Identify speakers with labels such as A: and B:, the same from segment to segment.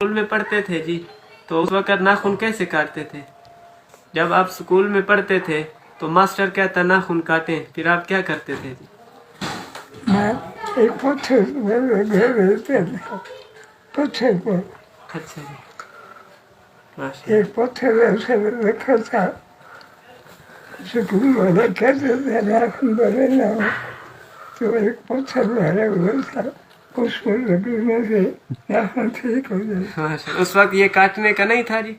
A: School में पढ़ते थे जी, तो उस वक्त नाखून कैसे काटते थे? जब आप स्कूल में पढ़ते थे तो मास्टर कहता नाखून काटें, फिर आप क्या करते थे जी?
B: मैं एक पत्थर में लगे रहते थे, पत्थर पर
A: अच्छा जी, माशाल्लाह।
B: एक पत्थर ऐसे रखा था। स्कूल वाले कहते थे नाखून बड़े ना हो, तो एक पत्थर मारा हुआ था, उस पर लगने से नाखून ठीक हो जाए।
A: माशाल्लाह। उस वक्त ये काटने का नहीं था जी।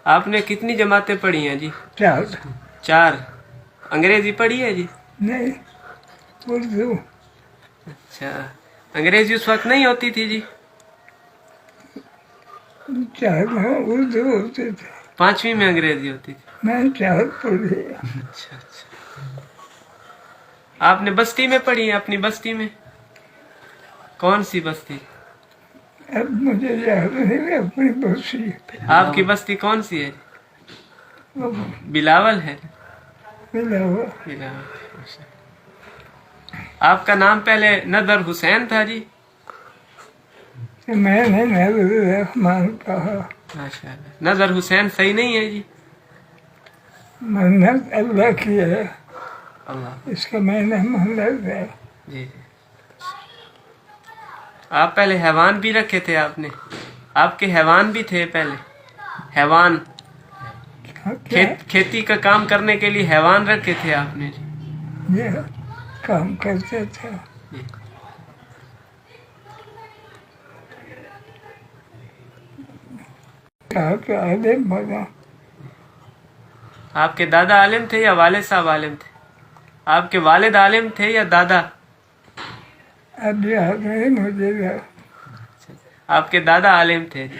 A: आपने कितनी जमातें पढ़ी हैं जी?
B: 4
A: 4। अंग्रेजी पढ़ी है जी?
B: नहीं, उर्दू
A: अच्छा, अंग्रेजी उस वक्त नहीं होती थी जी?
B: 4 में उर्दू होते थे।
A: 5वीं में अंग्रेजी होती थी?
B: मैं 4 पढ़ी।
A: अच्छा अच्छा। आपने बस्ती में पढ़ी है? अपनी बस्ती में? कौन सी बस्ती?
B: अब मुझे याद नहीं अपनी बस्ती।
A: आपकी बस्ती कौन सी है?
B: वो
A: बिलावल है?
B: मिला हुआ
A: बिलावल। आपका नाम पहले नदर हुसैन था जी?
B: कि मैंने नजर रहमान कहा।
A: माशाल्लाह। नजर हुसैन सही नहीं है जी?
B: मन्नत अल्लाह की है,
A: अल्लाह।
B: इसका मैंने मन्नत है।
A: जी जी। आप पहले हैवान भी रखे थे आपने? आपके हैवान भी थे पहले? हैवान खेती का काम करने के लिए हैवान रखे थे आपने जी?
B: ये काम करते थे।
A: जी।
B: कहा कि आलिम बना।
A: आपके दादा आलिम थे या वालिद साहब आलिम थे? आपके वालिद आलिम थे या दादा?
B: अब याद नहीं मुझे।
A: आपके दादा आलिम थे जी?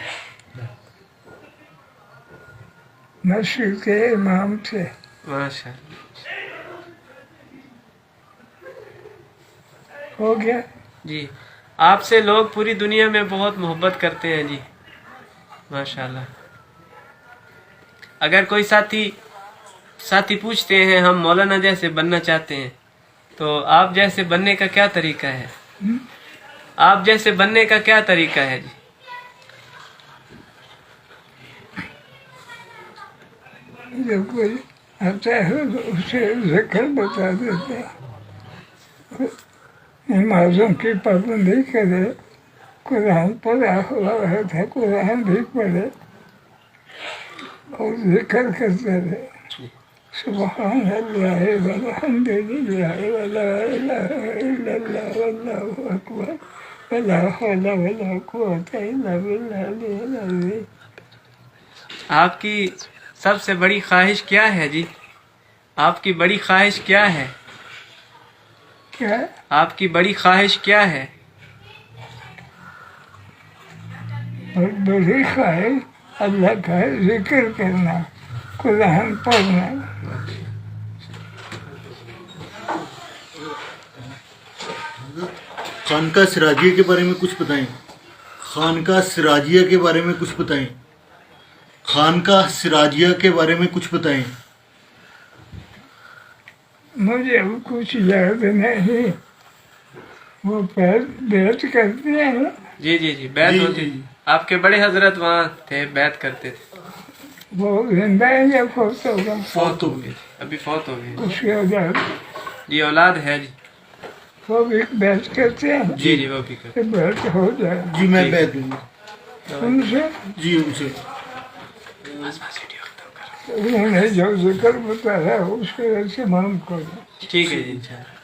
B: मस्जिद के इमाम थे।
A: माशाल्लाह।
B: हो गया।
A: जी, आपसे लोग पूरी दुनिया में बहुत मोहब्बत करते हैं जी, माशाल्लाह। अगर कोई साथी पूछते हैं हम मौलाना जैसे बनना चाहते हैं, तो आप जैसे बनने का क्या तरीका है? आप जैसे बनने का क्या तरीका है जी?
B: जब कोई आता है तो उसे जिक्र बता देते। नमाजों की पाबंदी करे, कुरान पढ़ा हुआ है था, कुरान भी पढ़े और जिक्र करते रहे। सुभान अल्लाह वल्हम्दुलिल्लाह वला इलाहा इल्लल्लाह वल्लाहु अकबर वला हौला वला कुव्वता इल्ला बिल्लाहिल अज़ीम।
A: आपकी सबसे बड़ी ख्वाहिश क्या है जी? आपकी बड़ी ख्वाहिश क्या है?
B: क्या
A: आपकी बड़ी ख्वाहिश क्या है?
B: और बड़ी ख्वाहिश अल्लाह का जिक्र करना, कुरान पढ़ना।
C: खानका सिराजिया के बारे में कुछ बताएं। खानका सिराजिया के बारे में कुछ बताएं। खानका सिराजिया के बारे में कुछ बताएं।
B: मुझे अब कुछ याद नहीं। वो बैठ करते हैं।
A: जी जी जी, बैत
C: जी,
A: होती
C: जी।
A: थी। आपके बड़े हजरत वहाँ थे, बैत करते थे।
B: वो जिंदा है या फौत होगा?
A: फौत हो गए, अभी फौत हो गए।
B: उसके औलाद
A: जी औलाद है जी?
B: वो भी बैठ करते हैं।
A: जी जी, वो भी करते।
B: तो बैठ हो जाए
C: जी मैं
A: ठीक।
C: बैठ दूंगा
B: उनसे।
C: जी उनसे।
B: उन्होंने जो जिक्र बताया उसके ऐसे मालूम करो।
A: ठीक है जी, इंशाल्लाह।